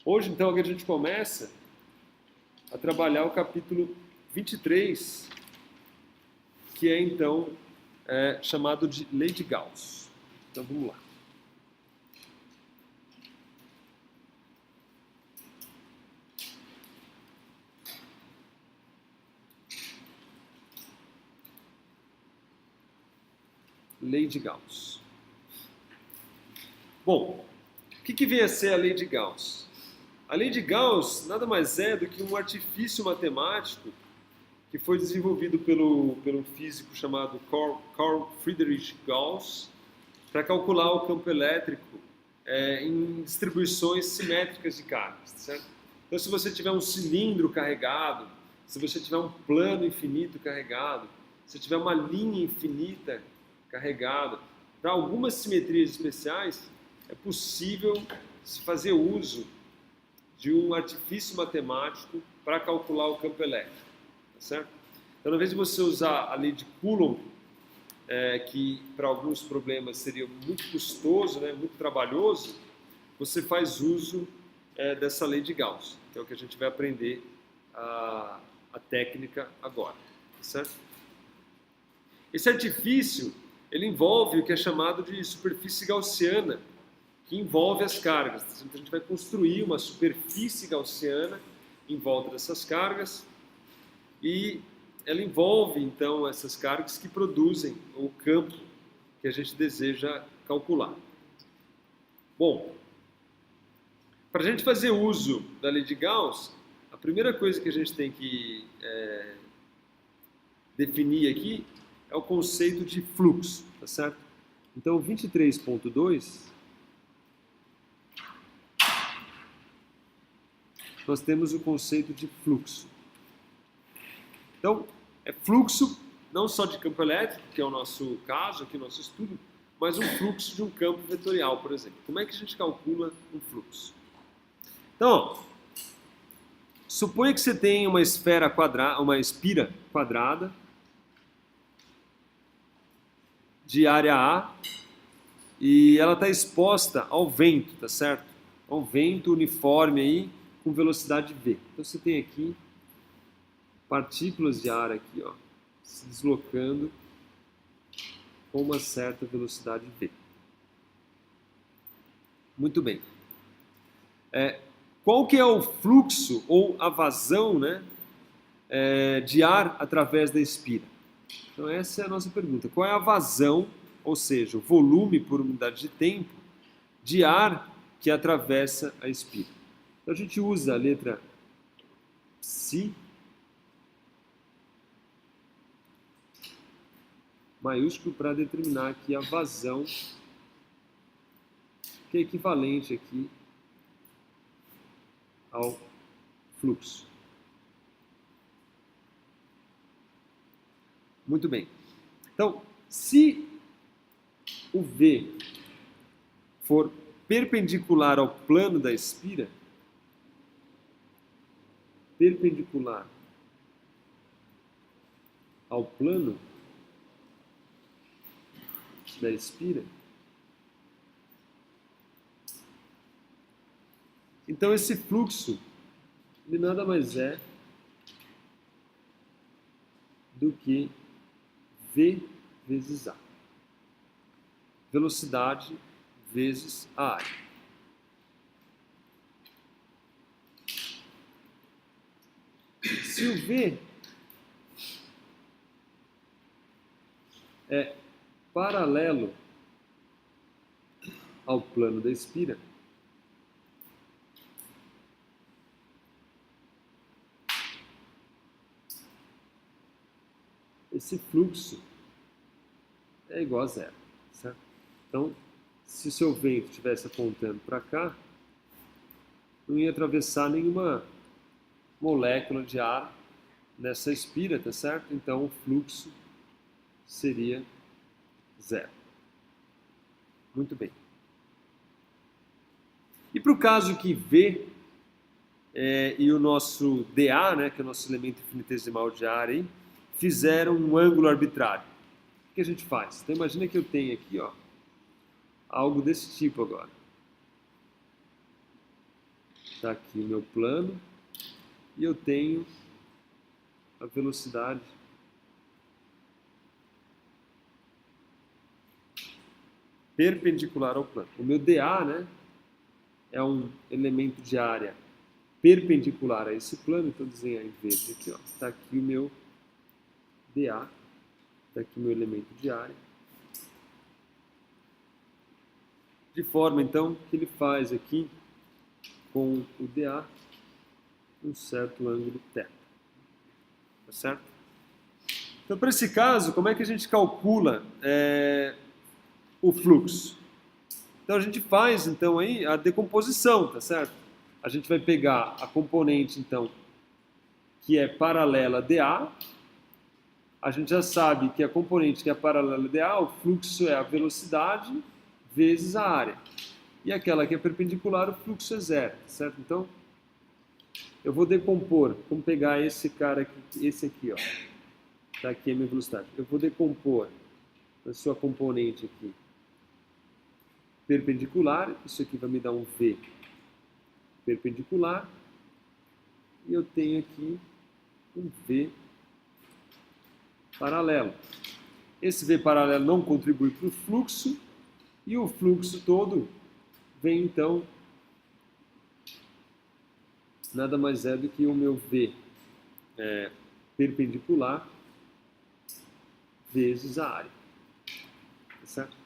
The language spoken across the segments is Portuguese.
Hoje, então, a gente começa a trabalhar o capítulo 23, que é, então, chamado de Lei de Gauss. Então, vamos lá. Lei de Gauss. Bom, o que vem a ser a Lei de Gauss? A Lei de Gauss nada mais é do que um artifício matemático que foi desenvolvido pelo físico chamado Carl Friedrich Gauss para calcular o campo elétrico em distribuições simétricas de cargas, certo? Então, se você tiver um cilindro carregado, se você tiver um plano infinito carregado, se tiver uma linha infinita carregada, para algumas simetrias especiais, é possível se fazer uso de um artifício matemático para calcular o campo elétrico, tá certo? Então, ao invés de você usar a lei de Coulomb, que para alguns problemas seria muito custoso, né, muito trabalhoso, você faz uso dessa lei de Gauss, que é o que a gente vai aprender a técnica agora, tá certo? Esse artifício, ele envolve o que é chamado de superfície gaussiana, que envolve as cargas. Então, a gente vai construir uma superfície gaussiana em volta dessas cargas e ela envolve, então, essas cargas que produzem o campo que a gente deseja calcular. Bom, para a gente fazer uso da lei de Gauss, a primeira coisa que a gente tem que definir aqui é o conceito de fluxo, tá certo? Então, 23.2, nós temos o conceito de fluxo. Então, é fluxo não só de campo elétrico, que é o nosso caso, aqui o nosso estudo, mas um fluxo de um campo vetorial, por exemplo. Como é que a gente calcula um fluxo? Então, ó, suponha que você tem uma espira quadrada de área A e ela está exposta ao vento, tá certo? Ao vento uniforme aí com velocidade v. Então você tem aqui partículas de ar aqui, ó, se deslocando com uma certa velocidade v. Muito bem. Qual que é o fluxo ou a vazão, né, de ar através da espira? Então essa é a nossa pergunta. Qual é a vazão, ou seja, o volume por unidade de tempo de ar que atravessa a espira? Então a gente usa a letra psi maiúsculo para determinar aqui a vazão, que é equivalente aqui ao fluxo. Muito bem. Então, se o V for perpendicular ao plano da espira, perpendicular ao plano da espira, então esse fluxo ele nada mais é do que V vezes A. Velocidade vezes a área. Se o V é paralelo ao plano da espira, esse fluxo é igual a zero, certo? Então, se o seu vento estivesse apontando para cá, não ia atravessar nenhuma molécula de ar nessa espira, tá certo? Então, o fluxo seria zero. Muito bem. E para o caso que V e o nosso dA, né, que é o nosso elemento infinitesimal de ar, aí, fizeram um ângulo arbitrário. O que a gente faz? Então imagina que eu tenho aqui, ó, algo desse tipo agora. Está aqui o meu plano e eu tenho a velocidade perpendicular ao plano. O meu dA, né, é um elemento de área perpendicular a esse plano, então desenhar em verde aqui, ó. Está aqui o meu dA, está aqui o meu elemento de área. De forma, então, que ele faz aqui com o dA um certo ângulo θ. Tá certo? Então, para esse caso, como é que a gente calcula o fluxo? Então, a gente faz, então, aí a decomposição, tá certo? A gente vai pegar a componente, então, que é paralela a dA. A gente já sabe que a componente que é paralela a dA, o fluxo é a velocidade vezes a área. E aquela que é perpendicular, o fluxo é zero, certo? Então, eu vou decompor, vamos pegar esse cara aqui, esse aqui, ó. Tá aqui a minha velocidade. Eu vou decompor a sua componente aqui perpendicular, isso aqui vai me dar um V perpendicular, e eu tenho aqui um V paralelo. Esse V paralelo não contribui para o fluxo, e o fluxo todo vem, então, nada mais é do que o meu V perpendicular vezes a área. Tá certo?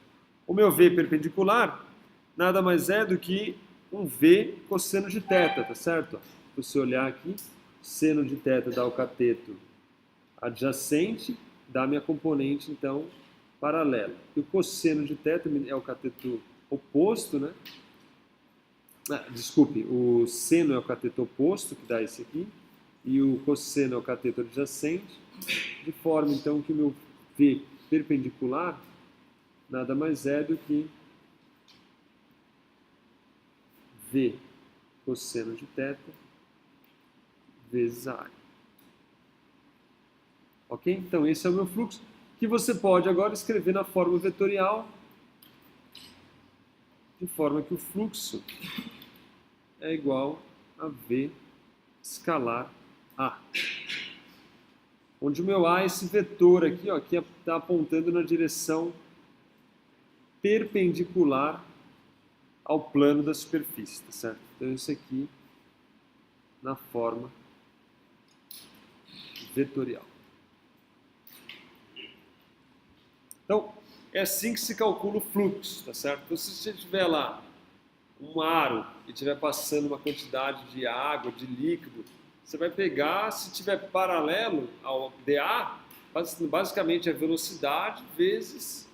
O meu V perpendicular nada mais é do que um V cosseno de θ, tá certo? Se você olhar aqui, seno de θ dá o cateto adjacente, dá a minha componente, então, paralela. E o cosseno de θ é o cateto oposto, né? Desculpe, o seno é o cateto oposto, que dá esse aqui, e o cosseno é o cateto adjacente, de forma, então, que o meu V perpendicular nada mais é do que V cosseno de θ vezes a área. Ok? Então, esse é o meu fluxo, que você pode agora escrever na forma vetorial, de forma que o fluxo é igual a V escalar A. Onde o meu A é esse vetor aqui, ó, que está apontando na direção perpendicular ao plano da superfície, tá certo? Então, isso aqui na forma vetorial. Então, é assim que se calcula o fluxo, tá certo? Então, se você tiver lá um aro e estiver passando uma quantidade de água, de líquido, você vai pegar, se tiver paralelo ao dA, basicamente a velocidade vezes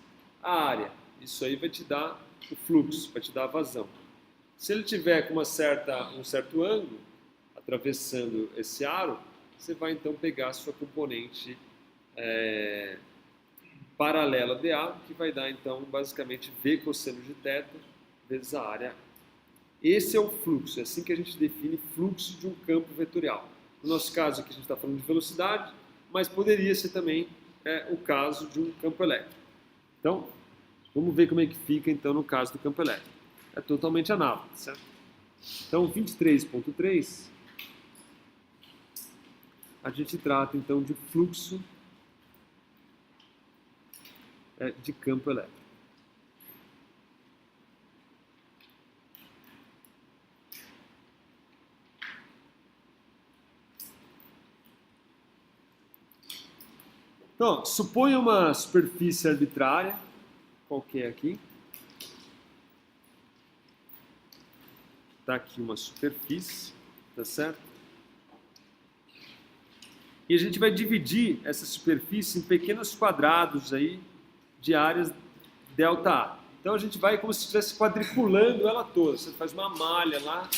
a área. Isso aí vai te dar o fluxo, vai te dar a vazão. Se ele tiver com um certo ângulo, atravessando esse aro, você vai então pegar a sua componente paralela a dA, que vai dar então basicamente V cosseno de θ vezes a área. Esse é o fluxo, é assim que a gente define fluxo de um campo vetorial. No nosso caso aqui a gente está falando de velocidade, mas poderia ser também o caso de um campo elétrico. Então, vamos ver como é que fica então no caso do campo elétrico. É totalmente análogo, certo? Então, 23.3, a gente trata então de fluxo de campo elétrico. Então, suponha uma superfície arbitrária, qualquer aqui. Está aqui uma superfície, tá certo? E a gente vai dividir essa superfície em pequenos quadrados aí de áreas ΔA. Então a gente vai como se estivesse quadriculando ela toda. Você faz uma malha lá,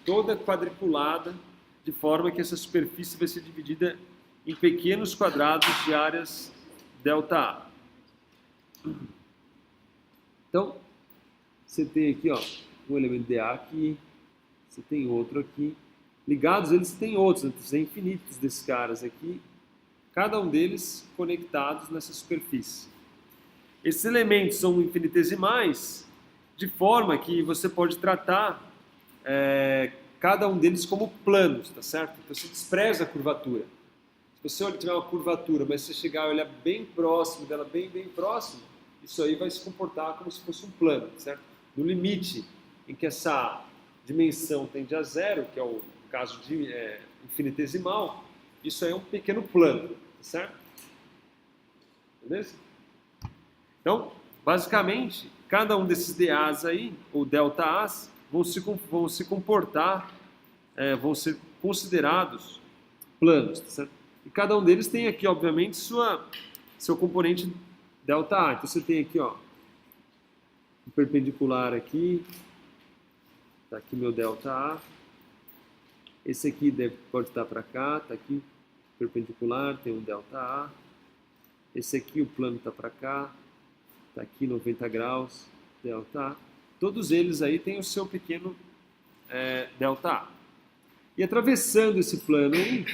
toda quadriculada, de forma que essa superfície vai ser dividida em pequenos quadrados de áreas ΔA. Então, você tem aqui, ó, um elemento dA aqui, você tem outro aqui. Ligados eles tem outros, tem infinitos desses caras aqui, cada um deles conectados nessa superfície. Esses elementos são infinitesimais, de forma que você pode tratar cada um deles como planos, tá certo? Então você despreza a curvatura. Se você tiver uma curvatura, mas você chegar e olhar bem próximo dela, bem próximo, isso aí vai se comportar como se fosse um plano, certo? No limite em que essa dimensão tende a zero, que é o caso de infinitesimal, isso aí é um pequeno plano, tá certo? Beleza? Então, basicamente, cada um desses dAs aí, ou delta-As, vão se comportar, vão ser considerados planos, tá certo? E cada um deles tem aqui, obviamente, seu componente delta-A. Então você tem aqui, ó, um perpendicular aqui, tá aqui meu delta-A. Esse aqui pode estar para cá, tá aqui perpendicular, tem um delta-A. Esse aqui o plano está para cá, tá aqui 90 graus, delta-A. Todos eles aí têm o seu pequeno delta-A. E atravessando esse plano aí,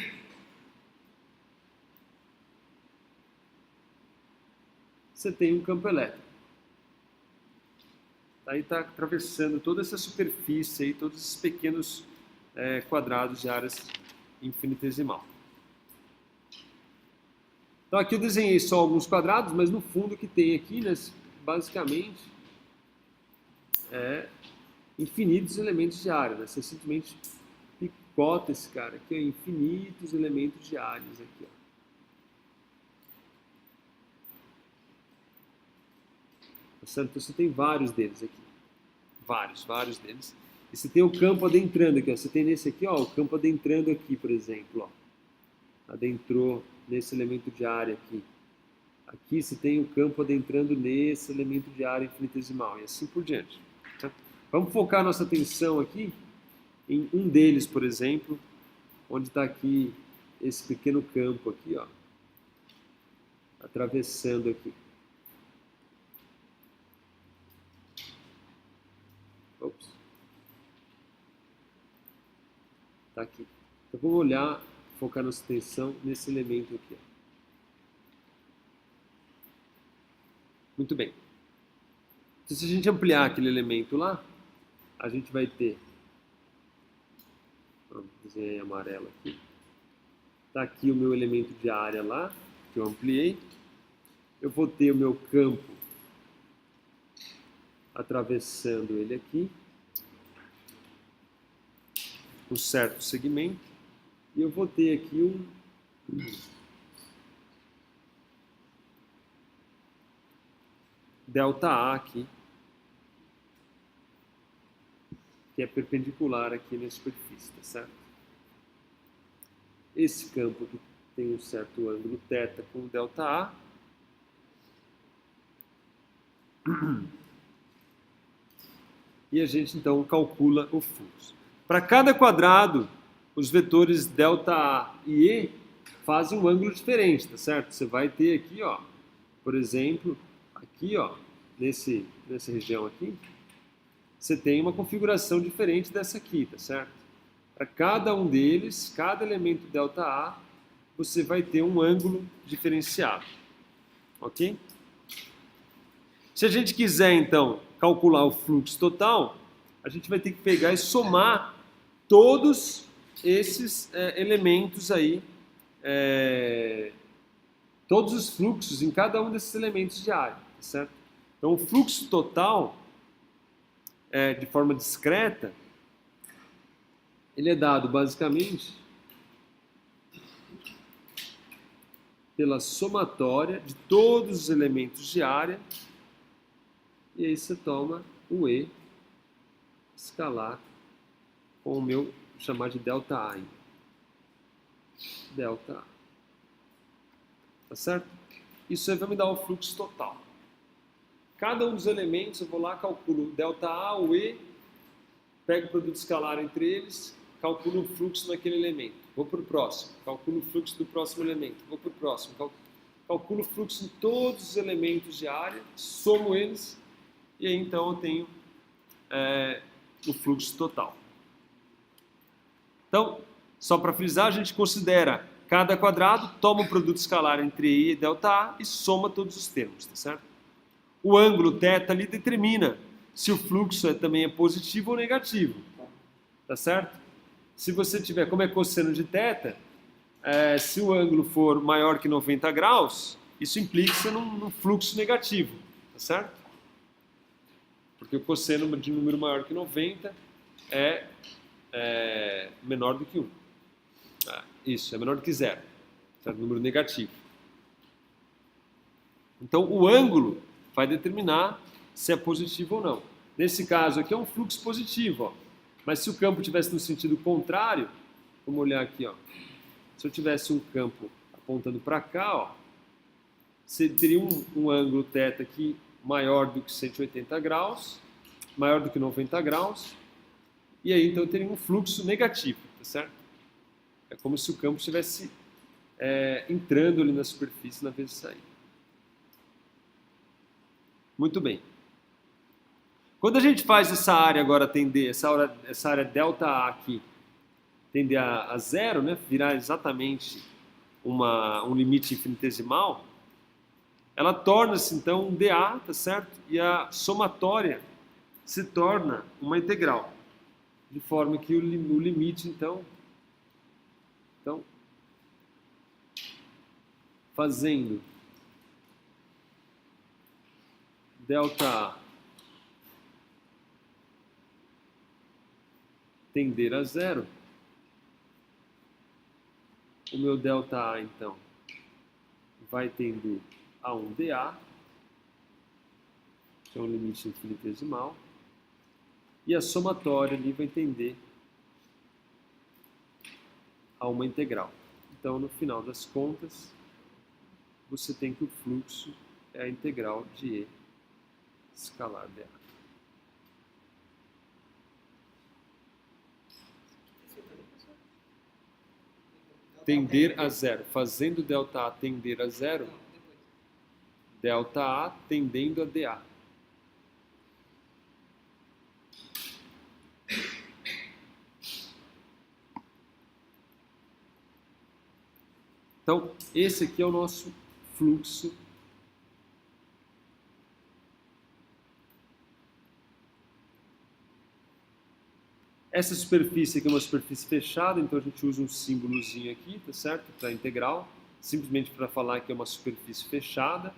você tem um campo elétrico. Aí está atravessando toda essa superfície aí, todos esses pequenos quadrados de áreas infinitesimal. Então aqui eu desenhei só alguns quadrados, mas no fundo o que tem aqui, né, basicamente, é infinitos elementos de área. Né? Você simplesmente picota esse cara aqui, ó, infinitos elementos de áreas aqui, ó. Então você tem vários deles aqui. Vários deles. E você tem o campo adentrando aqui, ó. Você tem nesse aqui, ó, o campo adentrando aqui, por exemplo, ó. Adentrou nesse elemento de área aqui. Aqui você tem o campo adentrando nesse elemento de área infinitesimal e assim por diante. Tá? Vamos focar nossa atenção aqui em um deles, por exemplo, onde está aqui esse pequeno campo aqui, ó, atravessando aqui. Ops. Tá aqui. Então vamos olhar, focar nossa atenção nesse elemento aqui, ó. Muito bem. Então, se a gente ampliar aquele elemento lá, a gente vai ter, vamos desenhar em amarelo aqui. Tá aqui o meu elemento de área lá, que eu ampliei. Eu vou ter o meu campo atravessando ele aqui, um certo segmento, e eu vou ter aqui um delta-A aqui, que é perpendicular aqui na superfície, tá certo? Esse campo aqui tem um certo ângulo θ com delta-A. E a gente então calcula o fluxo. Para cada quadrado, os vetores delta-A e E fazem um ângulo diferente, tá certo? Você vai ter aqui, ó, por exemplo, aqui, ó, nessa região aqui, você tem uma configuração diferente dessa aqui, tá certo? Para cada um deles, cada elemento delta-A, você vai ter um ângulo diferenciado, ok? Se a gente quiser, então, calcular o fluxo total, a gente vai ter que pegar e somar todos esses elementos aí, todos os fluxos em cada um desses elementos de área, tá certo? Então, o fluxo total, de forma discreta, ele é dado basicamente pela somatória de todos os elementos de área, e aí você toma o E escalar com o meu chamar de delta-A. Delta-A. Tá certo? Isso aí vai me dar o fluxo total. Cada um dos elementos, eu vou lá, calculo o delta-A, o E, pego o produto escalar entre eles, calculo o fluxo naquele elemento. Vou para o próximo, calculo o fluxo do próximo elemento. Vou para o próximo, calculo o fluxo em todos os elementos de área, somo eles, e aí então eu tenho o fluxo total. Então, só para frisar, a gente considera cada quadrado, toma o produto escalar entre E e delta-A e soma todos os termos, tá certo? O ângulo θ ali determina se o fluxo também é positivo ou negativo, tá certo? se você tiver, como é cosseno de θ, se o ângulo for maior que 90 graus, isso implica num fluxo negativo, tá certo? Porque o cosseno de número maior que 90 é menor do que 1. Isso, é menor do que 0, certo? Número negativo. Então, o ângulo vai determinar se é positivo ou não. Nesse caso aqui é um fluxo positivo, ó. Mas se o campo tivesse no sentido contrário, vamos olhar aqui, ó. Se eu tivesse um campo apontando para cá, ó, você teria um ângulo θ aqui maior do que 180 graus, maior do que 90 graus, e aí então eu teria um fluxo negativo, tá certo? É como se o campo estivesse entrando ali na superfície na vez de sair. Muito bem. Quando a gente faz essa área agora tender, essa área ΔA aqui, tender a zero, né, virar exatamente um limite infinitesimal, ela torna-se então um dA, tá certo? E a somatória se torna uma integral, de forma que o limite então fazendo ΔA tender a zero, o meu ΔA então vai tender a um dA, que é um limite infinitesimal, e a somatória ali vai tender a uma integral. Então, no final das contas, você tem que o fluxo é a integral de E escalar dA. Tender a zero. Fazendo ΔA tender a zero, ΔA tendendo a dA. Então, esse aqui é o nosso fluxo essa superfície aqui é uma superfície fechada, então a gente usa um símbolozinho aqui, tá certo? Para integral, simplesmente para falar que é uma superfície fechada,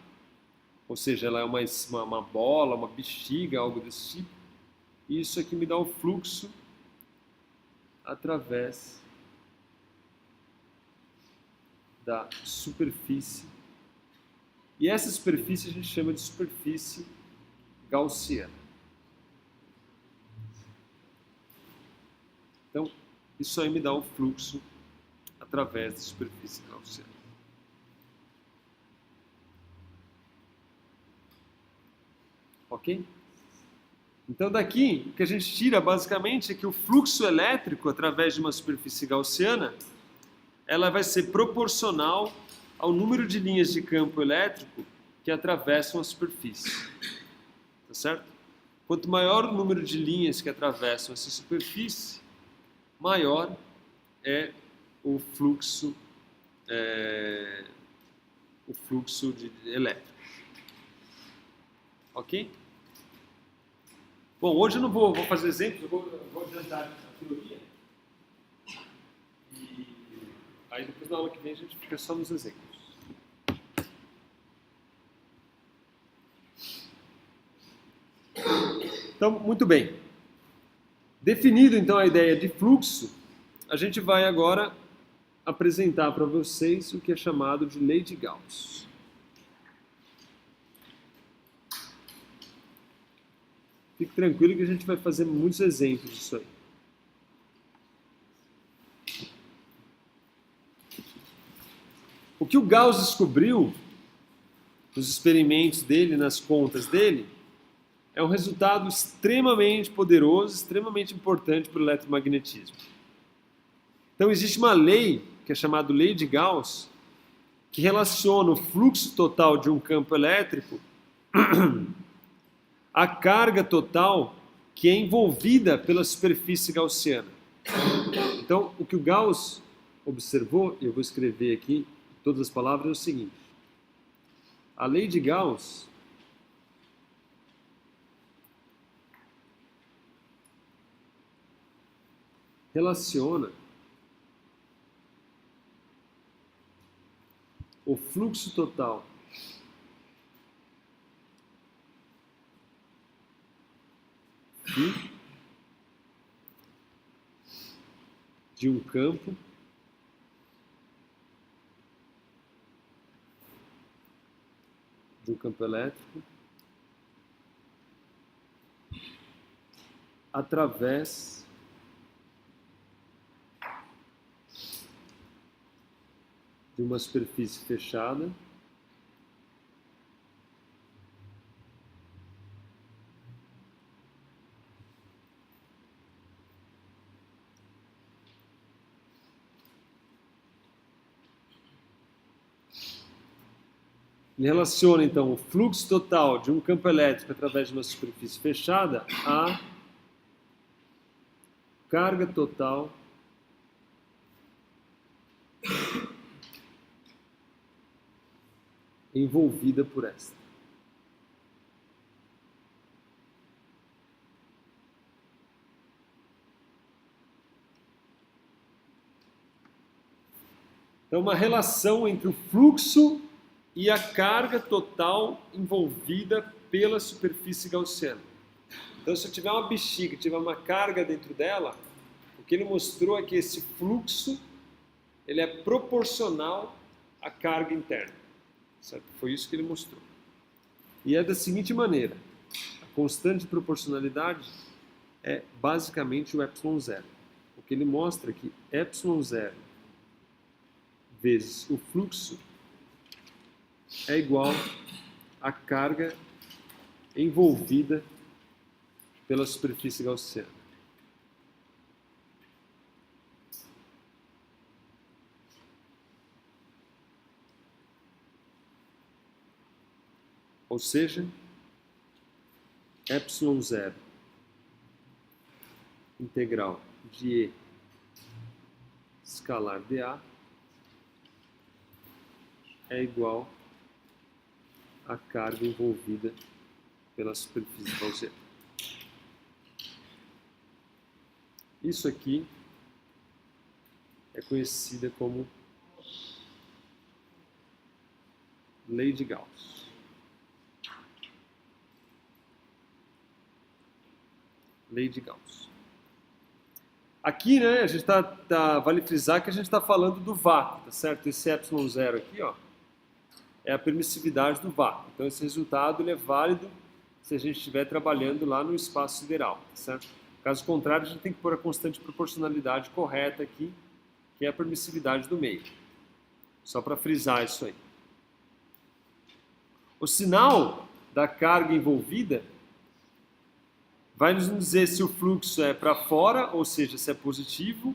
ou seja, ela é uma bola, uma bexiga, algo desse tipo. E isso aqui me dá o fluxo através da superfície. E essa superfície a gente chama de superfície gaussiana. Então, isso aí me dá um fluxo através da superfície gaussiana. Ok? Então, daqui, o que a gente tira basicamente é que o fluxo elétrico através de uma superfície gaussiana, ela vai ser proporcional ao número de linhas de campo elétrico que atravessam a superfície. Tá certo? Quanto maior o número de linhas que atravessam essa superfície, maior é o fluxo elétrico. Ok? Bom, hoje eu não vou fazer exemplos, eu vou adiantar a teoria. E aí depois na aula que vem a gente fica só nos exemplos. Então, muito bem. Definido então a ideia de fluxo, a gente vai agora apresentar para vocês o que é chamado de lei de Gauss. Fique tranquilo que a gente vai fazer muitos exemplos disso aí. O que o Gauss descobriu nos experimentos dele, nas contas dele, é um resultado extremamente poderoso, extremamente importante para o eletromagnetismo. Então existe uma lei, que é chamada lei de Gauss, que relaciona o fluxo total de um campo elétrico à carga total que é envolvida pela superfície gaussiana. Então, o que o Gauss observou, eu vou escrever aqui todas as palavras, é o seguinte. A lei de Gauss relaciona o fluxo total de um campo elétrico através de uma superfície fechada Ele relaciona, então, o fluxo total de um campo elétrico através de uma superfície fechada à carga total envolvida por esta. Então, uma relação entre o fluxo e a carga total envolvida pela superfície gaussiana. Então, se eu tiver uma bexiga, tiver uma carga dentro dela, o que ele mostrou é que esse fluxo ele é proporcional à carga interna. Certo? Foi isso que ele mostrou. E é da seguinte maneira: a constante de proporcionalidade é basicamente o ε0. O que ele mostra é que ε0 vezes o fluxo é igual à carga envolvida pela superfície gaussiana. Ou seja, ε0 integral de E escalar dA é igual à carga envolvida pela superfície gaussiana. Isso aqui é conhecida como lei de Gauss. Lei de Gauss. Aqui, né, a gente vale frisar que a gente está falando do vácuo, tá certo? Esse ε0 aqui, ó, é a permissividade do vácuo. Então, esse resultado ele é válido se a gente estiver trabalhando lá no espaço sideral, tá certo? Caso contrário, a gente tem que pôr a constante de proporcionalidade correta aqui, que é a permissividade do meio. Só para frisar isso aí. O sinal da carga envolvida vai nos dizer se o fluxo é para fora, ou seja, se é positivo,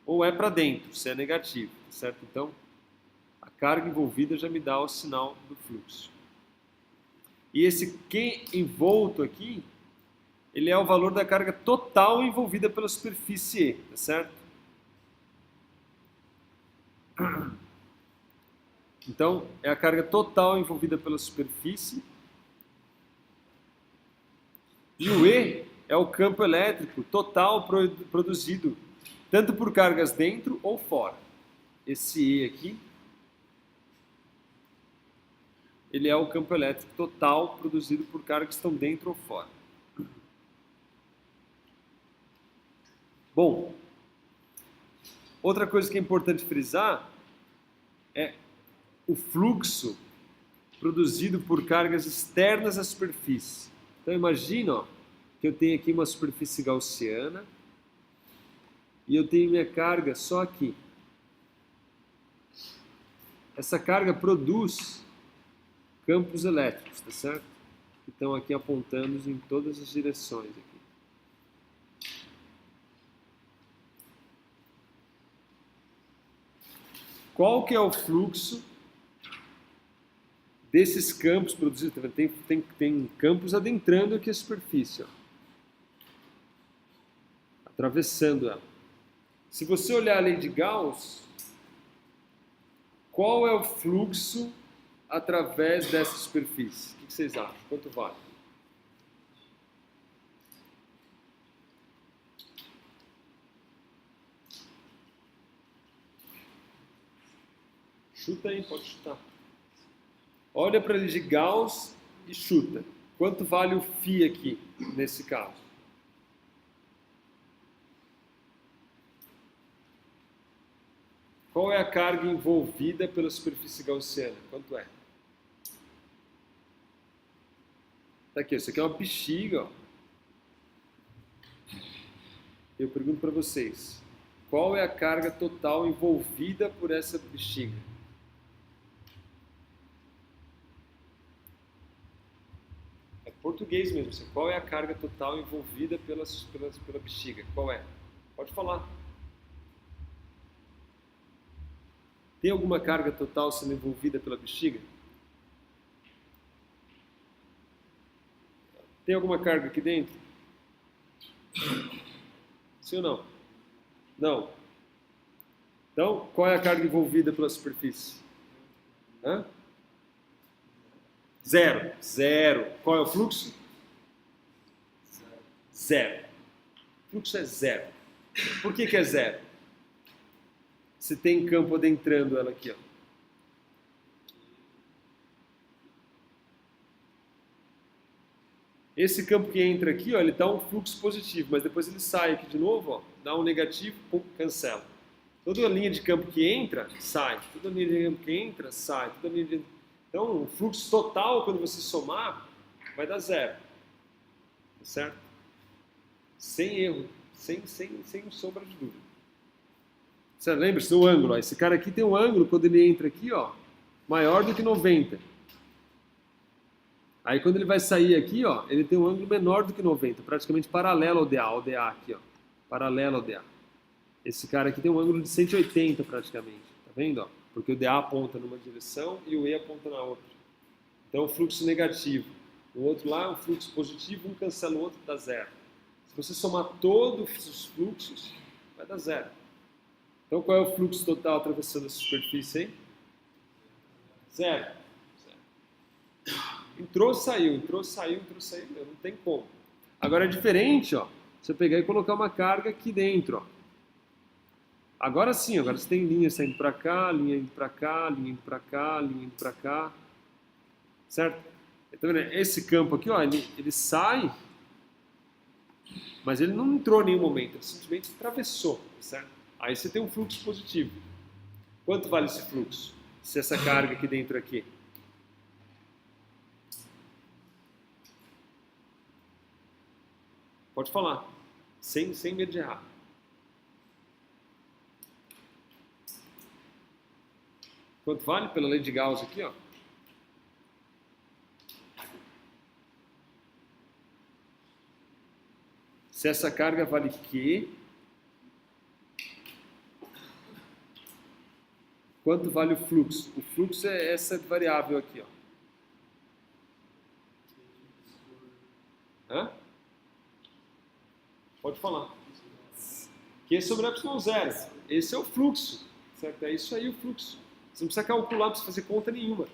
ou é para dentro, se é negativo, certo? Então, a carga envolvida já me dá o sinal do fluxo. E esse Q envolto aqui, ele é o valor da carga total envolvida pela superfície E, tá certo? Então, é a carga total envolvida pela superfície. E o E é o campo elétrico total produzido, tanto por cargas dentro ou fora. Esse E aqui, ele é o campo elétrico total produzido por cargas que estão dentro ou fora. Bom, outra coisa que é importante frisar é o fluxo produzido por cargas externas à superfície. Então imagina, ó, que eu tenho aqui uma superfície gaussiana e eu tenho minha carga só aqui. Essa carga produz campos elétricos, tá certo? Que estão aqui apontando em todas as direções aqui. Qual que é o fluxo desses campos produzidos? Tem campos adentrando aqui a superfície, ó, atravessando ela. Se você olhar a lei de Gauss, qual é o fluxo através dessa superfície? O que vocês acham? Quanto vale? Chuta aí, pode chutar. Olha para a lei de Gauss e chuta. Quanto vale o φ aqui, nesse caso? Qual é a carga envolvida pela superfície gaussiana? Quanto é? Tá aqui, isso aqui é uma bexiga, ó. Eu pergunto para vocês, qual é a carga total envolvida por essa bexiga? É português mesmo. Qual é a carga total envolvida pela bexiga? Qual é? Pode falar. Tem alguma carga total sendo envolvida pela bexiga? Tem alguma carga aqui dentro? Sim ou não? Não. Então, qual é a carga envolvida pela superfície? Hã? Zero. Zero. Qual é o fluxo? Zero. O fluxo é zero. Por que é zero? Se tem campo adentrando ela aqui, ó. Esse campo que entra aqui, ó, ele dá um fluxo positivo, mas depois ele sai aqui de novo, ó, dá um negativo, pum, cancela. Toda linha de campo que entra, sai. Toda linha de campo que entra, sai. Toda linha de... Então, o fluxo total, quando você somar, vai dar zero. Tá certo? Sem erro, sem sombra de dúvida. Você lembra-se do ângulo? Ó, esse cara aqui tem um ângulo, quando ele entra aqui, ó, maior do que 90. Aí quando ele vai sair aqui, ó, ele tem um ângulo menor do que 90, praticamente paralelo ao DA aqui, ó. Paralelo ao DA. Esse cara aqui tem um ângulo de 180 praticamente, tá vendo? Ó? Porque o DA aponta numa direção e o E aponta na outra. Então, fluxo negativo. O outro lá é um fluxo positivo, um cancela o outro, dá zero. Se você somar todos os fluxos, vai dar zero. Então, qual é o fluxo total atravessando a superfície, hein? Zero. Entrou, saiu, não tem como. Agora é diferente, ó. Você pegar e colocar uma carga aqui dentro, ó. Agora sim, agora você tem linha saindo para cá, linha indo para cá, linha indo para cá, linha indo para cá. Certo? Então, esse campo aqui, ó, ele sai, mas ele não entrou em nenhum momento, ele simplesmente atravessou, certo? Aí você tem um fluxo positivo. Quanto vale esse fluxo? Se essa carga aqui dentro aqui? Pode falar, sem medo de errar. Quanto vale pela lei de Gauss aqui, ó? Se essa carga vale Q, quanto vale o fluxo? O fluxo é essa variável aqui, ó. Hã? Pode falar. Q sobre ε0. Esse é o fluxo, certo? É isso aí o fluxo. Você não precisa calcular, não precisa fazer conta nenhuma.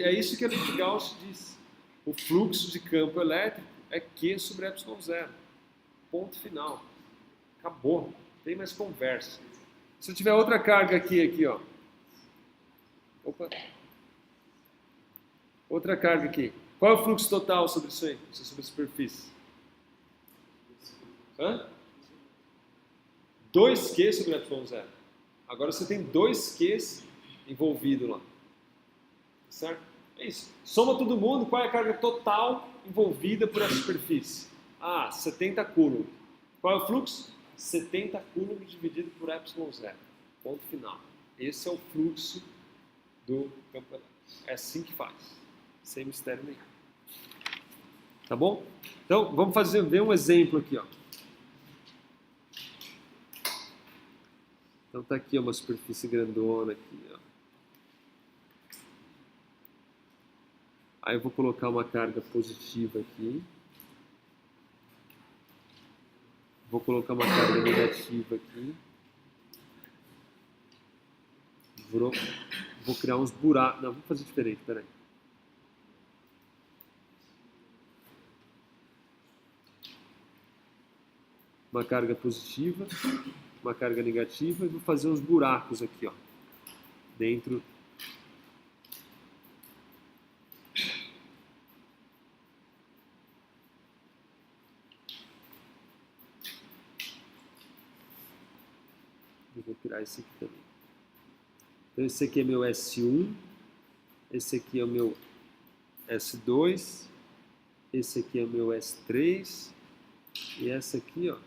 É isso que a lei de Gauss diz. O fluxo de campo elétrico é Q sobre ε0. Ponto final. Acabou. Não tem mais conversa. Se eu tiver outra carga aqui, ó. Opa. Outra carga aqui. Qual é o fluxo total sobre isso aí? Sobre a superfície? Hã? 2Q sobre ε0. Agora você tem 2Qs envolvido lá. Certo? É isso. Soma todo mundo, qual é a carga total envolvida por essa superfície? Ah, 70 coulomb. Qual é o fluxo? 70 coulomb dividido por ε0. Ponto final. Esse é o fluxo do campo elétrico. É assim que faz. Sem mistério nenhum. Tá bom? Então, vamos ver um exemplo aqui, ó. Então tá aqui uma superfície grandona aqui, ó. Aí eu vou colocar uma carga positiva aqui. Vou colocar uma carga negativa aqui. Vou criar uns buracos. Não, vamos fazer diferente, peraí. Uma carga positiva, uma carga negativa, e vou fazer uns buracos aqui, ó, dentro Eu vou tirar esse aqui também. Então esse aqui é meu S1, esse aqui é o meu S2, esse aqui é o meu S3 e essa aqui, ó,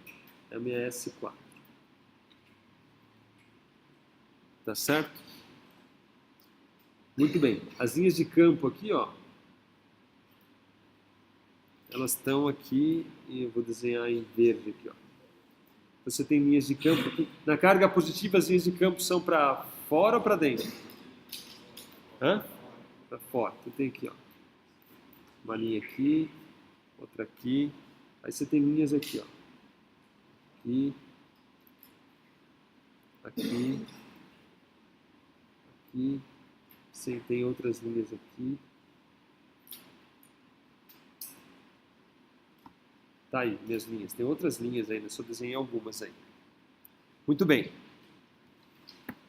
é a minha S4. Tá certo? Muito bem. As linhas de campo aqui, ó, elas estão aqui e eu vou desenhar em verde aqui, ó. Você tem linhas de campo aqui. Na carga positiva, as linhas de campo são para fora ou para dentro? Hã? Para fora. Então tem aqui, ó, uma linha aqui, outra aqui. Aí você tem linhas aqui, ó. Aqui, aqui, aqui. Você tem outras linhas aqui. Tá aí, minhas linhas. Tem outras linhas ainda, só desenhei algumas aí. Muito bem.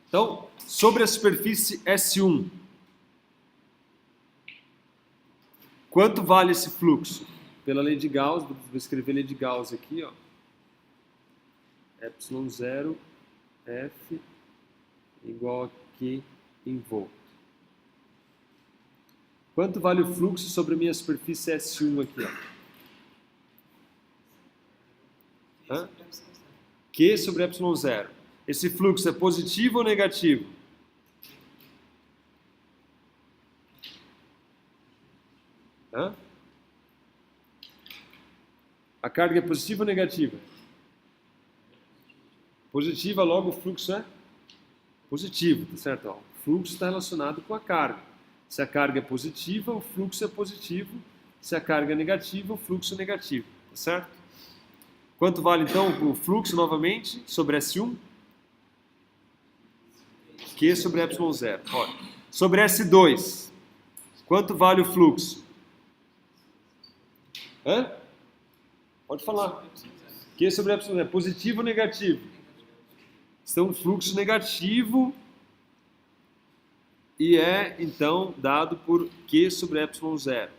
Então, sobre a superfície S1, quanto vale esse fluxo? Pela lei de Gauss, vou escrever a lei de Gauss aqui, ó. ε0 F igual a Q em volt. Quanto vale o fluxo sobre a minha superfície S1 aqui, ó? Hã? Q sobre ε0. Esse fluxo é positivo ou negativo? Hã? A carga é positiva ou negativa? Positiva, logo o fluxo é positivo, tá certo? Ó, o fluxo está relacionado com a carga. Se a carga é positiva, o fluxo é positivo. Se a carga é negativa, o fluxo é negativo, tá certo? Quanto vale então o fluxo novamente sobre S1? Q sobre ε0. Olha, sobre S2, quanto vale o fluxo? Hã? Pode falar. Q sobre ε0, positivo ou negativo? Então, fluxo negativo e é, então, dado por Q sobre ε0.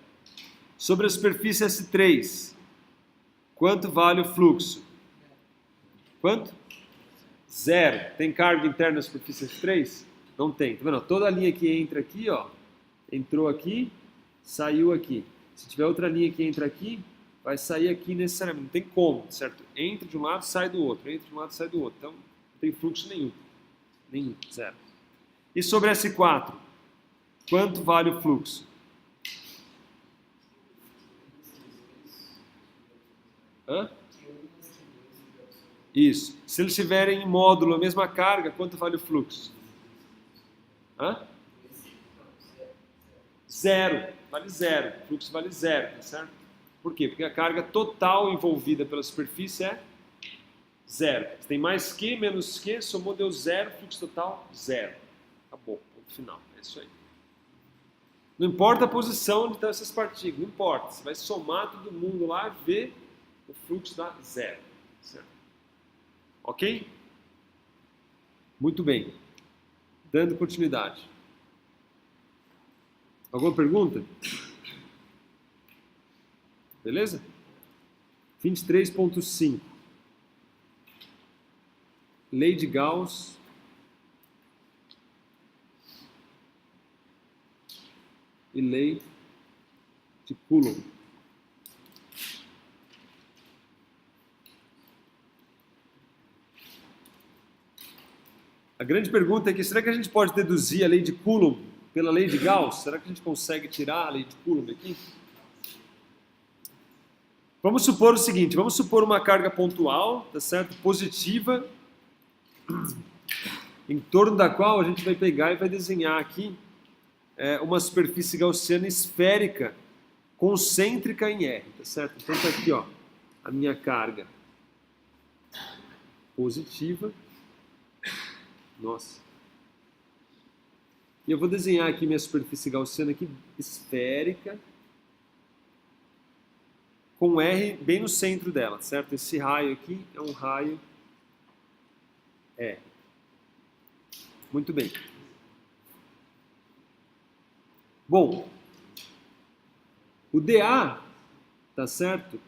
Sobre a superfície S3, quanto vale o fluxo? Quanto? Zero. Tem carga interna na superfície S3? Não tem. Tá vendo? Toda a linha que entra aqui, ó, entrou aqui, saiu aqui. Se tiver outra linha que entra aqui, vai sair aqui necessariamente. Não tem como, certo? Entra de um lado, sai do outro. Entra de um lado, sai do outro. Então, não tem fluxo nenhum. Nenhum. Zero. E sobre S4, quanto vale o fluxo? Hã? Isso. Se eles tiverem em módulo a mesma carga, quanto vale o fluxo? Hã? Zero. Vale zero. O fluxo vale zero, tá certo? Por quê? Porque a carga total envolvida pela superfície é zero. Se tem mais Q, menos Q, somou, deu zero, fluxo total, zero. Acabou, ponto final. É isso aí. Não importa a posição onde estão essas partículas, não importa. Você vai somar todo mundo lá, ver, o fluxo dá zero. Certo? Ok? Muito bem. Dando continuidade. Alguma pergunta? Beleza? 23.5. Lei de Gauss e lei de Coulomb. A grande pergunta é que será que a gente pode deduzir a lei de Coulomb pela lei de Gauss? Será que a gente consegue tirar a lei de Coulomb aqui? Vamos supor o seguinte, vamos supor uma carga pontual, tá certo? Positiva, em torno da qual a gente vai pegar e vai desenhar aqui uma superfície gaussiana esférica concêntrica em R, tá certo? Então tá aqui, ó, a minha carga positiva. Nossa. E eu vou desenhar aqui minha superfície gaussiana aqui esférica com R bem no centro dela, certo? Esse raio aqui é um raio R. Muito bem. Bom, o dA, tá certo?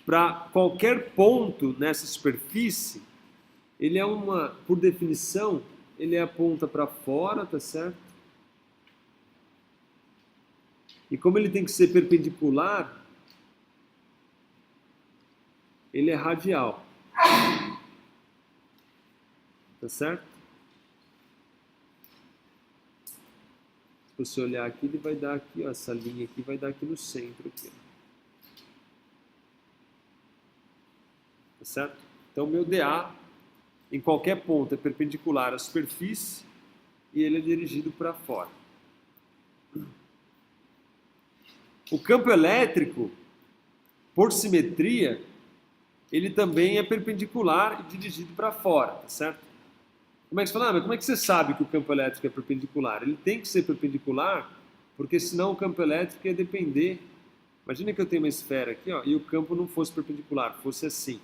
Para qualquer ponto nessa superfície, ele é por definição, ele aponta para fora, tá certo? E como ele tem que ser perpendicular, ele é radial. Tá certo? Se você olhar aqui, ele vai dar aqui, ó, essa linha aqui vai dar aqui no centro. Aqui, ó. Tá certo? Então, meu DA, em qualquer ponto, é perpendicular à superfície e ele é dirigido para fora. O campo elétrico, por simetria, ele também é perpendicular e dirigido para fora, tá certo? Como é que você fala? Mas como é que você sabe que o campo elétrico é perpendicular? Ele tem que ser perpendicular, porque senão o campo elétrico ia depender. Imagina que eu tenho uma esfera aqui, ó, e o campo não fosse perpendicular, fosse assim.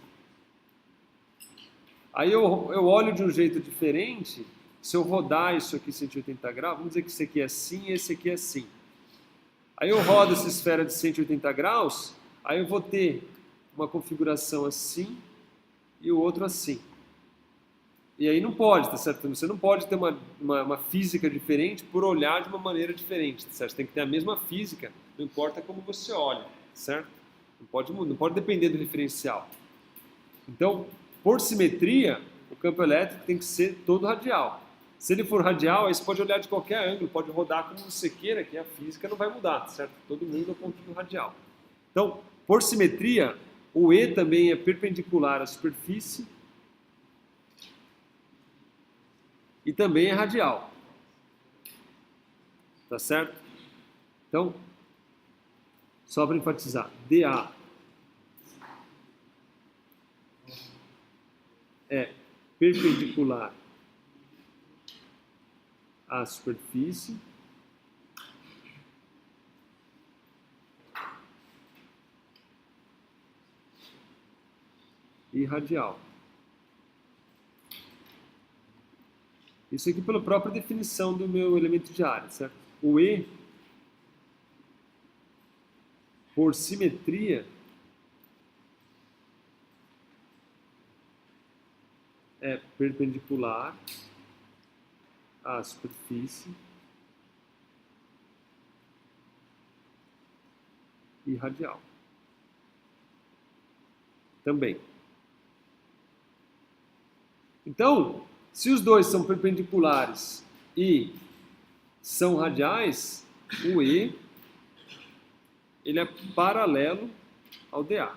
Aí eu olho de um jeito diferente, se eu rodar isso aqui 180 graus, vamos dizer que esse aqui é assim e esse aqui é assim. Aí eu rodo essa esfera de 180 graus, aí eu vou ter uma configuração assim e o outro assim. E aí não pode, tá certo? Você não pode ter uma física diferente por olhar de uma maneira diferente, tá certo? Você tem que ter a mesma física, não importa como você olha, certo? Não pode depender do referencial. Então, por simetria, o campo elétrico tem que ser todo radial. Se ele for radial, aí você pode olhar de qualquer ângulo, pode rodar como você queira, que a física não vai mudar, tá certo? Todo mundo é um pontinho radial. Então, por simetria, o E também é perpendicular à superfície e também é radial. Tá certo? Então, só para enfatizar, DA é perpendicular à superfície e radial. Isso aqui pela própria definição do meu elemento de área, certo? O E, por simetria, é perpendicular à superfície e radial. Também. Então, se os dois são perpendiculares e são radiais, o E ele é paralelo ao DA.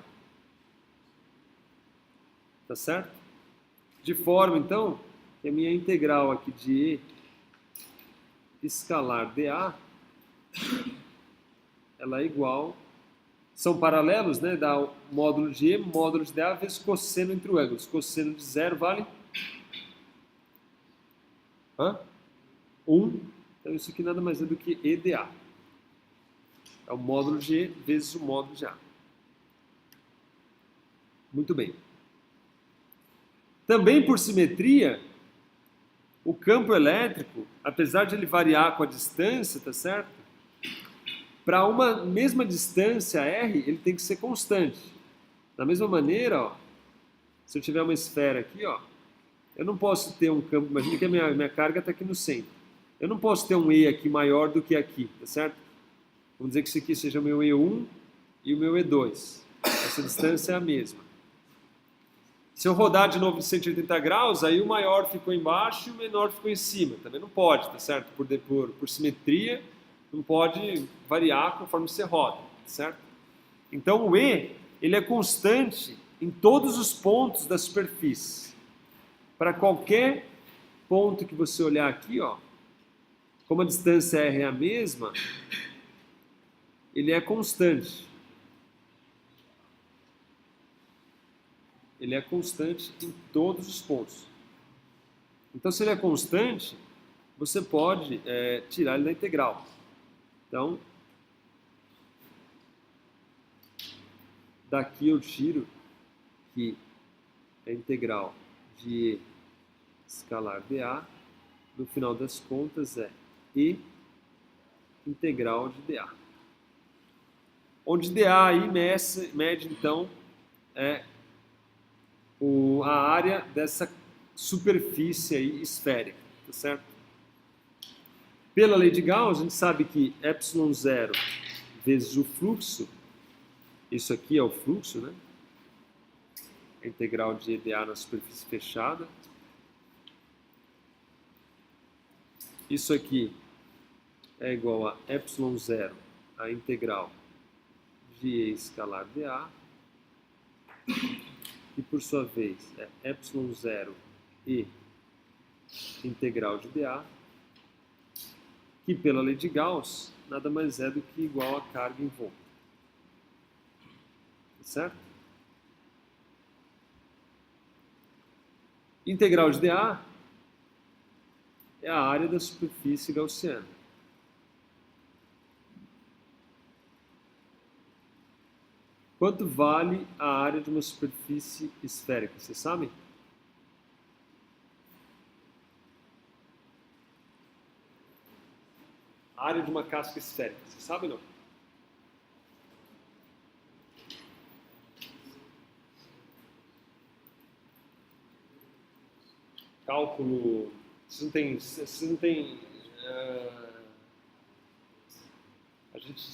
Tá certo? De forma, então, que a minha integral aqui de E escalar DA, ela é igual... São paralelos, né? Dá o módulo de E, módulo de DA, vezes cosseno entre o ângulos. Cosseno de 0 vale 1. Então isso aqui nada mais é do que EDA. É o módulo de E vezes o módulo de A. Muito bem. Também por simetria, o campo elétrico, apesar de ele variar com a distância, tá certo? Para uma mesma distância R, ele tem que ser constante. Da mesma maneira, ó, se eu tiver uma esfera aqui, ó, eu não posso ter um campo, imagina que a minha carga está aqui no centro. Eu não posso ter um E aqui maior do que aqui, tá certo? Vamos dizer que isso aqui seja o meu E1 e o meu E2. Essa distância é a mesma. Se eu rodar de novo de 180 graus, aí o maior ficou embaixo e o menor ficou em cima. Também não pode, tá certo? Por simetria, não pode variar conforme você roda, tá certo? Então o E, ele é constante em todos os pontos da superfície. Para qualquer ponto que você olhar aqui, ó, como a distância R é a mesma, ele é constante. Ele é constante em todos os pontos. Então, se ele é constante, você pode tirar ele da integral. Então, daqui eu tiro que a integral de E escalar dA, no final das contas, é E integral de dA. Onde dA aí mede então, a área dessa superfície aí esférica, tá certo? Pela lei de Gauss, a gente sabe que ε0 vezes o fluxo, isso aqui é o fluxo, né? A integral de EdA na superfície fechada. Isso aqui é igual a ε0, a integral de E escalar dA. E por sua vez é ε0 e integral de dA, que pela lei de Gauss nada mais é do que igual a carga em volta. Certo? Integral de dA é a área da superfície gaussiana. Quanto vale a área de uma superfície esférica? Vocês sabem? A área de uma casca esférica. Vocês sabem ou não? Cálculo. Vocês não tem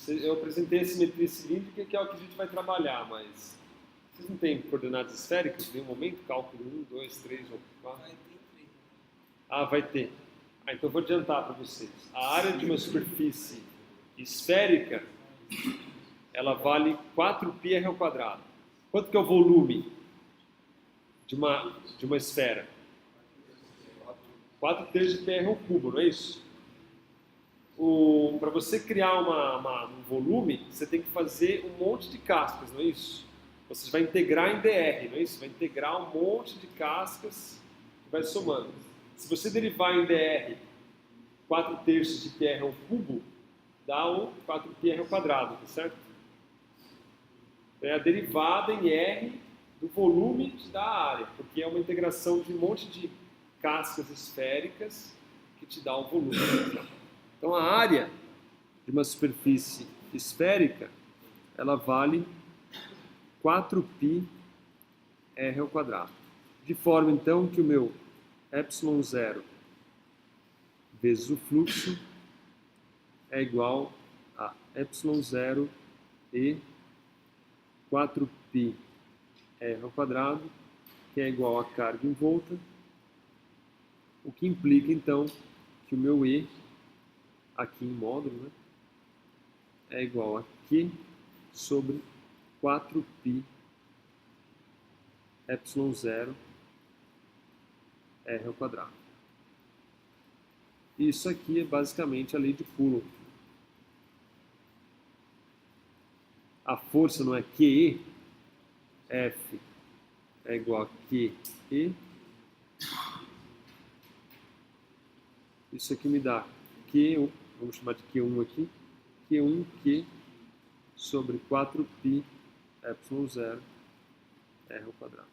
eu apresentei a simetria cilíndrica, que é o que a gente vai trabalhar, mas vocês não têm coordenadas esféricas em nenhum momento? Cálculo 1, 2, 3 ou 4? Vai ter 3. Ah, vai ter. Então eu vou adiantar para vocês. A área de uma superfície esférica, ela vale 4πr ao quadrado. Quanto que é o volume de uma esfera? 4/3 de πr ao cubo, não é isso? Para você criar um volume, você tem que fazer um monte de cascas, não é isso? Você vai integrar em dr, não é isso? Vai integrar um monte de cascas e vai somando. Se você derivar em dr 4/3 de πr ao cubo, dá um 4πr ao quadrado, tá certo? É a derivada em r do volume da área, porque é uma integração de um monte de cascas esféricas que te dá um volume. Então a área de uma superfície esférica, ela vale 4πr ao quadrado. De forma então que o meu ε0 vezes o fluxo é igual a ε0 e 4πr ao quadrado, que é igual a carga em volta, o que implica então que o meu E aqui em módulo, né, é igual a Q sobre 4π ε0 r ao quadrado. Isso aqui é basicamente a lei de Coulomb. A força não é QE, F é igual a QE. Isso aqui me dá Q1, vamos chamar de Q1 aqui, Q1Q sobre 4π ε0 r ao quadrado.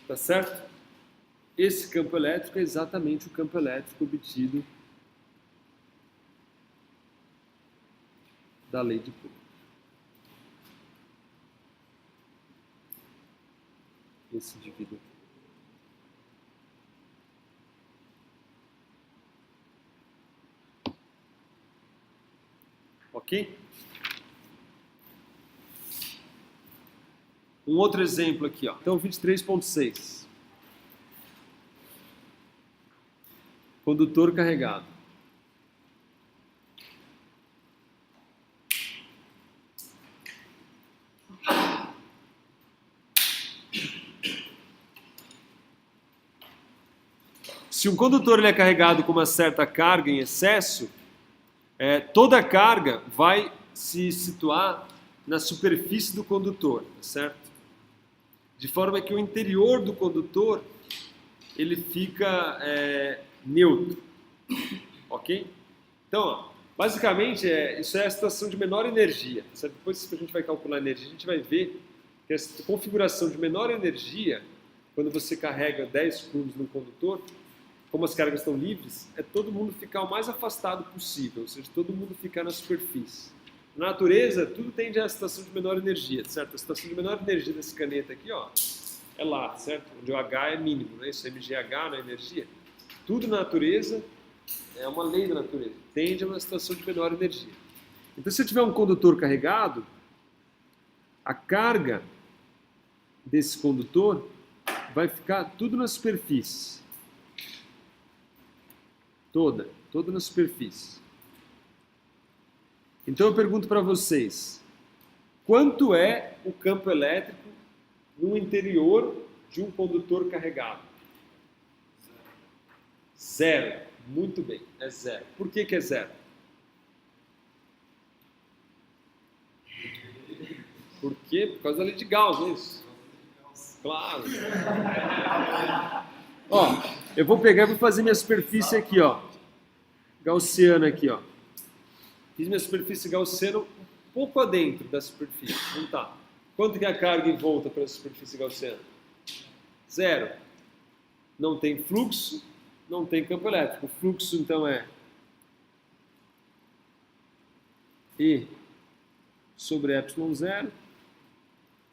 Tá certo? Esse campo elétrico é exatamente o campo elétrico obtido da lei de Coulomb. Esse indivíduo aqui. Ok? Um outro exemplo aqui, ó. Então, 23.6. Condutor carregado. Se um condutor ele é carregado com uma certa carga em excesso, toda a carga vai se situar na superfície do condutor, certo? De forma que o interior do condutor ele fica neutro, ok? Então, ó, basicamente, isso é a situação de menor energia. Certo? Depois que a gente vai calcular a energia, a gente vai ver que essa configuração de menor energia, quando você carrega 10 coulombs no condutor, como as cargas estão livres, é todo mundo ficar o mais afastado possível, ou seja, todo mundo ficar na superfície. Na natureza, tudo tende à situação de menor energia, certo? A situação de menor energia desse caneta aqui, ó, é lá, certo? Onde o H é mínimo, né? Isso é MGH, não é energia. Tudo na natureza é uma lei da natureza, tende a uma situação de menor energia. Então, se eu tiver um condutor carregado, a carga desse condutor vai ficar tudo na superfície. Toda na superfície. Então eu pergunto para vocês, quanto é o campo elétrico no interior de um condutor carregado? Zero. Muito bem, é zero. Por que é zero? Por quê? Por causa da lei de Gauss, não é isso? Claro. Ó, eu vou pegar e vou fazer minha superfície aqui, ó. Gaussiana aqui, ó. Fiz minha superfície gaussiana um pouco adentro da superfície. Não tá. Quanto que é a carga em volta para a superfície gaussiana? Zero. Não tem fluxo, não tem campo elétrico. O fluxo, então, é E sobre ε0.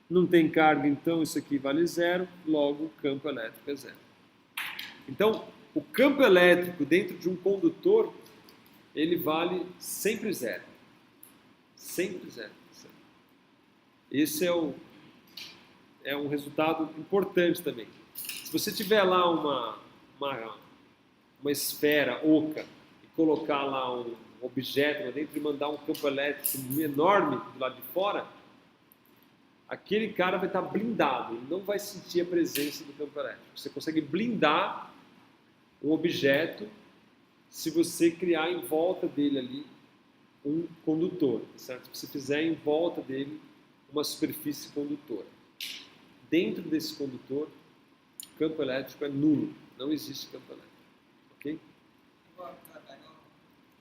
Não tem carga, então isso aqui vale zero. Logo, o campo elétrico é zero. Então, o campo elétrico dentro de um condutor, ele vale sempre zero. Sempre zero. Esse é um resultado importante também. Se você tiver lá uma esfera oca e colocar lá um objeto lá dentro e mandar um campo elétrico enorme do lado de fora, aquele cara vai estar blindado, ele não vai sentir a presença do campo elétrico. Você consegue blindar um objeto se você criar em volta dele ali um condutor, certo? Se você fizer em volta dele uma superfície condutora. Dentro desse condutor, o campo elétrico é nulo, não existe campo elétrico, ok?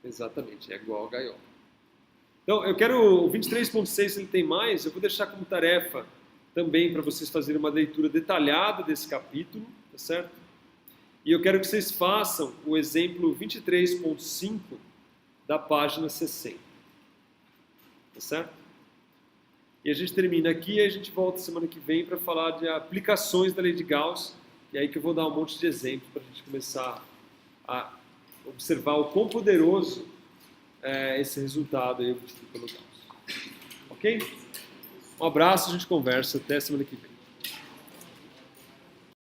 Exatamente, é igual ao gaiola. Então, eu quero, o 23.6 ele tem mais, eu vou deixar como tarefa também para vocês fazerem uma leitura detalhada desse capítulo, tá certo? E eu quero que vocês façam o exemplo 23.5 da página 60, tá certo? E a gente termina aqui e a gente volta semana que vem para falar de aplicações da lei de Gauss, e aí que eu vou dar um monte de exemplos para a gente começar a observar o quão poderoso é esse resultado aí obtido pelo Gauss. Ok? Um abraço, a gente conversa. Até semana que vem.